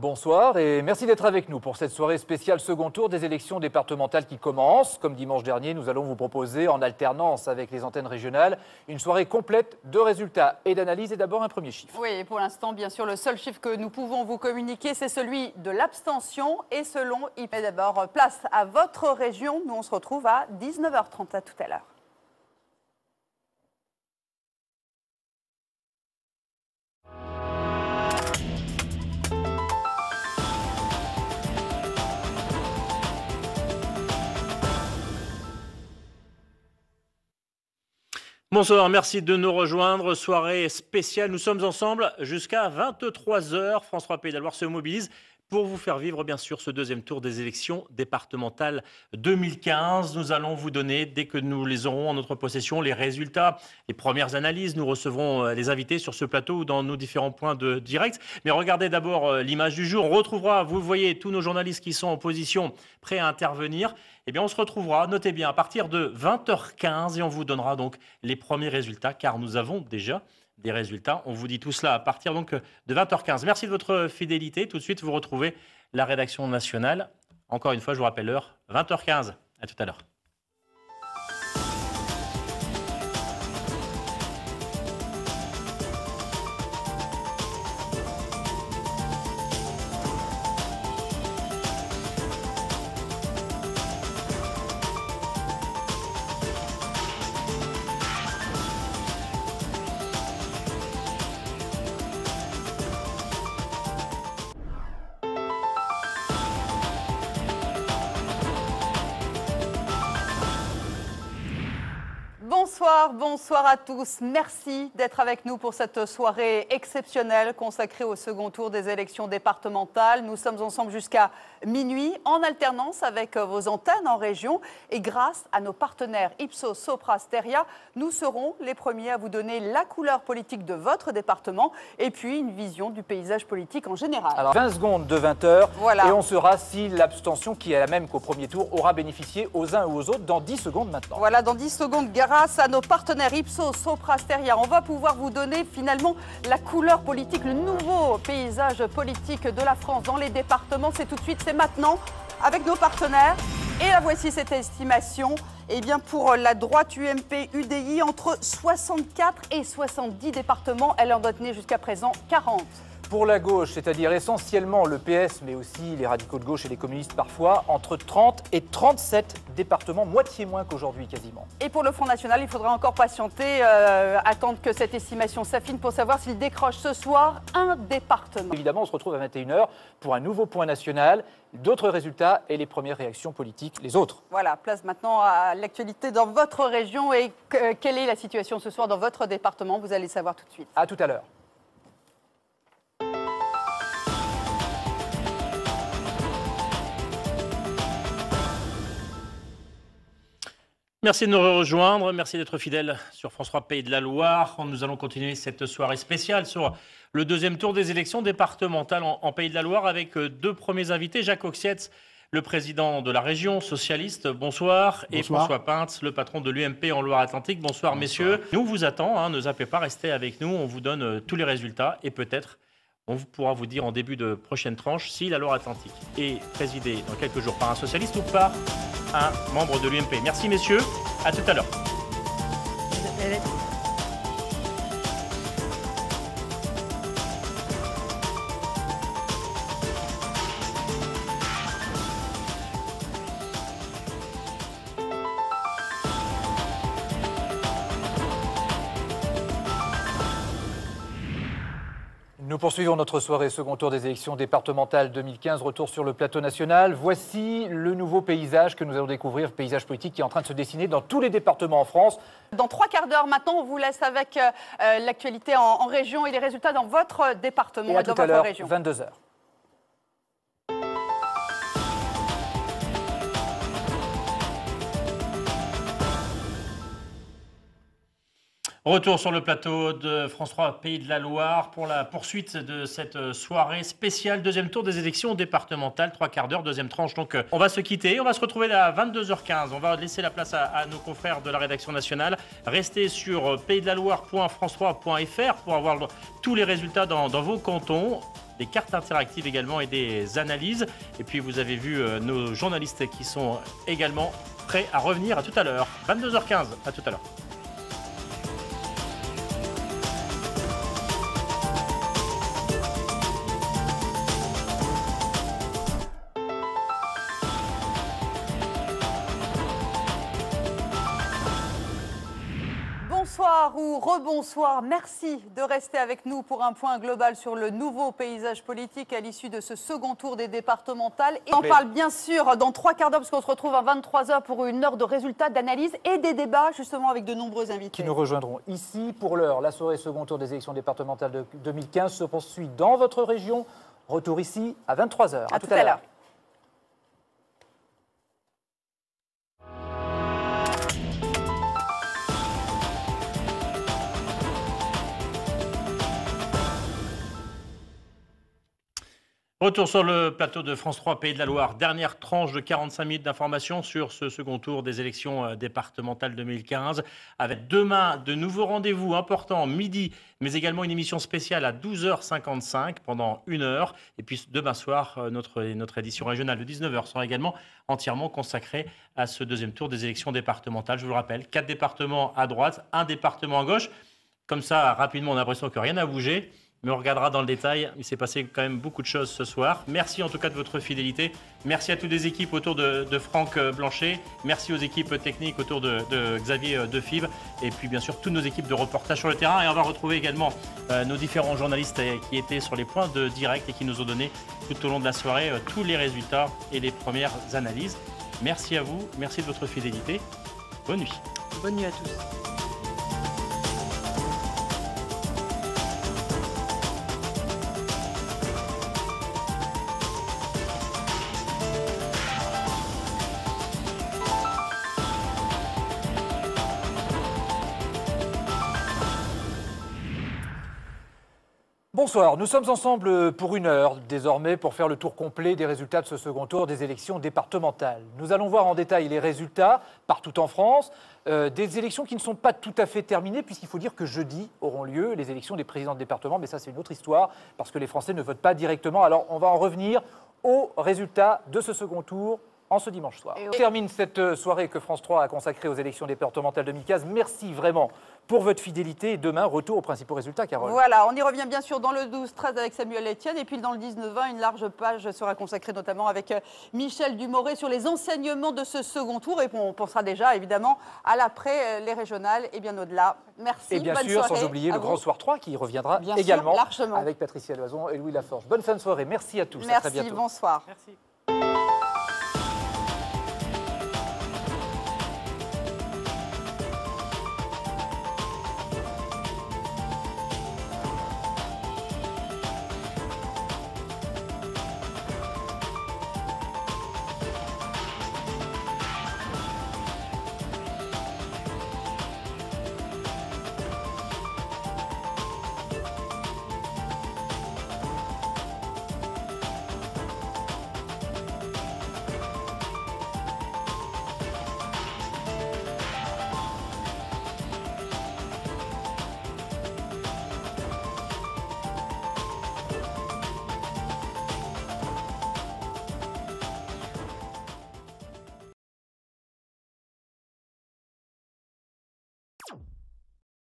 Bonsoir et merci d'être avec nous pour cette soirée spéciale second tour des élections départementales qui commencent. Comme dimanche dernier, nous allons vous proposer, en alternance avec les antennes régionales, une soirée complète de résultats et d'analyse. Et d'abord un premier chiffre. Oui, et pour l'instant, bien sûr, le seul chiffre que nous pouvons vous communiquer, c'est celui de l'abstention. Et selon IP, d'abord, place à votre région. Nous, on se retrouve à 19h30. À tout à l'heure. Bonsoir, merci de nous rejoindre. Soirée spéciale, nous sommes ensemble jusqu'à 23h. France 3 Pays de la Loire se mobilise pour vous faire vivre, bien sûr, ce deuxième tour des élections départementales 2015. Nous allons vous donner, dès que nous les aurons en notre possession, les résultats, les premières analyses. Nous recevrons les invités sur ce plateau ou dans nos différents points de direct. Mais regardez d'abord l'image du jour. On retrouvera, vous voyez, tous nos journalistes qui sont en position, prêts à intervenir. Eh bien, on se retrouvera, notez bien, à partir de 20h15 et on vous donnera donc les premiers résultats, car nous avons déjà des résultats. On vous dit tout cela à partir donc de 20h15. Merci de votre fidélité. Tout de suite, vous retrouvez la rédaction nationale. Encore une fois, je vous rappelle l'heure, 20h15. À tout à l'heure. Bonsoir à tous. Merci d'être avec nous pour cette soirée exceptionnelle consacrée au second tour des élections départementales. Nous sommes ensemble jusqu'à minuit en alternance avec vos antennes en région et grâce à nos partenaires Ipsos, Sopra Steria, nous serons les premiers à vous donner la couleur politique de votre département et puis une vision du paysage politique en général. Alors 20 secondes de 20h voilà. Et on saura si l'abstention, qui est la même qu'au premier tour, aura bénéficié aux uns ou aux autres dans 10 secondes maintenant. Voilà, dans 10 secondes, grâce à nos partenaires Ipsos, Sopra Steria, on va pouvoir vous donner finalement la couleur politique, le nouveau paysage politique de la France dans les départements. C'est tout de suite, c'est maintenant avec nos partenaires. Et là, voici cette estimation. Eh bien, pour la droite UMP UDI, entre 64 et 70 départements, elle en détenait jusqu'à présent 40. Pour la gauche, c'est-à-dire essentiellement le PS, mais aussi les radicaux de gauche et les communistes parfois, entre 30 et 37 départements, moitié moins qu'aujourd'hui quasiment. Et pour le Front National, il faudra encore patienter, attendre que cette estimation s'affine pour savoir s'il décroche ce soir un département. Évidemment, on se retrouve à 21h pour un nouveau point national, d'autres résultats et les premières réactions politiques, les autres. Voilà, place maintenant à l'actualité dans votre région et quelle est la situation ce soir dans votre département, vous allez savoir tout de suite. À tout à l'heure. Merci de nous rejoindre, merci d'être fidèles sur France 3 Pays de la Loire. Nous allons continuer cette soirée spéciale sur le deuxième tour des élections départementales en Pays de la Loire avec deux premiers invités. Jacques Oxietz, le président de la région socialiste, bonsoir. Et François Pintz, le patron de l'UMP en Loire-Atlantique. Bonsoir, messieurs. Nous, on vous attend, ne zappez pas, restez avec nous. On vous donne tous les résultats et peut-être on pourra vous dire en début de prochaine tranche si la Loire-Atlantique est présidée dans quelques jours par un socialiste ou par un membre de l'UMP. Merci messieurs, à tout à l'heure. Nous poursuivons notre soirée second tour des élections départementales 2015, retour sur le plateau national. Voici le nouveau paysage que nous allons découvrir, paysage politique qui est en train de se dessiner dans tous les départements en France. Dans 3 quarts d'heure maintenant, on vous laisse avec l'actualité en région et les résultats dans votre département et dans votre région. 22h. Retour sur le plateau de France 3 Pays de la Loire pour la poursuite de cette soirée spéciale. Deuxième tour des élections départementales, 3/4 d'heure, deuxième tranche. Donc on va se quitter, on va se retrouver à 22h15. On va laisser la place à nos confrères de la rédaction nationale. Restez sur paysdelaloire.france3.fr pour avoir tous les résultats dans vos cantons. Des cartes interactives également et des analyses. Et puis vous avez vu nos journalistes qui sont également prêts à revenir. À tout à l'heure, 22h15, à tout à l'heure. Bonsoir ou rebonsoir, merci de rester avec nous pour un point global sur le nouveau paysage politique à l'issue de ce second tour des départementales. Et on parle bien sûr dans 3/4 d'heure, parce qu'on se retrouve à 23h pour une heure de résultats, d'analyse et des débats justement avec de nombreux invités. Qui nous rejoindront ici. Pour l'heure, la soirée second tour des élections départementales de 2015 se poursuit dans votre région. Retour ici à 23h. À tout à l'heure. Retour sur le plateau de France 3 Pays de la Loire. Dernière tranche de 45 minutes d'information sur ce second tour des élections départementales 2015. Avec demain de nouveaux rendez-vous importants, midi, mais également une émission spéciale à 12h55 pendant 1 heure. Et puis demain soir, notre édition régionale de 19h sera également entièrement consacrée à ce deuxième tour des élections départementales. Je vous le rappelle, 4 départements à droite, 1 département à gauche. Comme ça, rapidement, on a l'impression que rien n'a bougé. Mais on regardera dans le détail, il s'est passé quand même beaucoup de choses ce soir. Merci en tout cas de votre fidélité. Merci à toutes les équipes autour de Franck Blanchet. Merci aux équipes techniques autour de Xavier Defibes. Et puis bien sûr, toutes nos équipes de reportage sur le terrain. Et on va retrouver également nos différents journalistes qui étaient sur les points de direct et qui nous ont donné tout au long de la soirée tous les résultats et les premières analyses. Merci à vous, merci de votre fidélité. Bonne nuit. Bonne nuit à tous. Bonsoir, nous sommes ensemble pour 1 heure désormais pour faire le tour complet des résultats de ce second tour des élections départementales. Nous allons voir en détail les résultats partout en France, des élections qui ne sont pas tout à fait terminées puisqu'il faut dire que jeudi auront lieu les élections des présidents de département, mais ça c'est une autre histoire parce que les Français ne votent pas directement. Alors on va en revenir aux résultats de ce second tour en ce dimanche soir. On termine cette soirée que France 3 a consacrée aux élections départementales 2015. Merci vraiment pour votre fidélité. Et demain, retour aux principaux résultats, Carole. Voilà, on y revient bien sûr dans le 12-13 avec Samuel Etienne. Et puis dans le 19-20, une large page sera consacrée notamment avec Michel Dumoré sur les enseignements de ce second tour. Et on pensera déjà évidemment à l'après, les régionales et bien au-delà. Merci. Et bien bonne sûr, soirée sans oublier le Grand Soir 3 qui reviendra bien également sûr, avec Patricia Loison et Louis Laforge. Bonne fin de soirée. Merci à tous. Merci, à très bientôt. bonsoir. Merci. you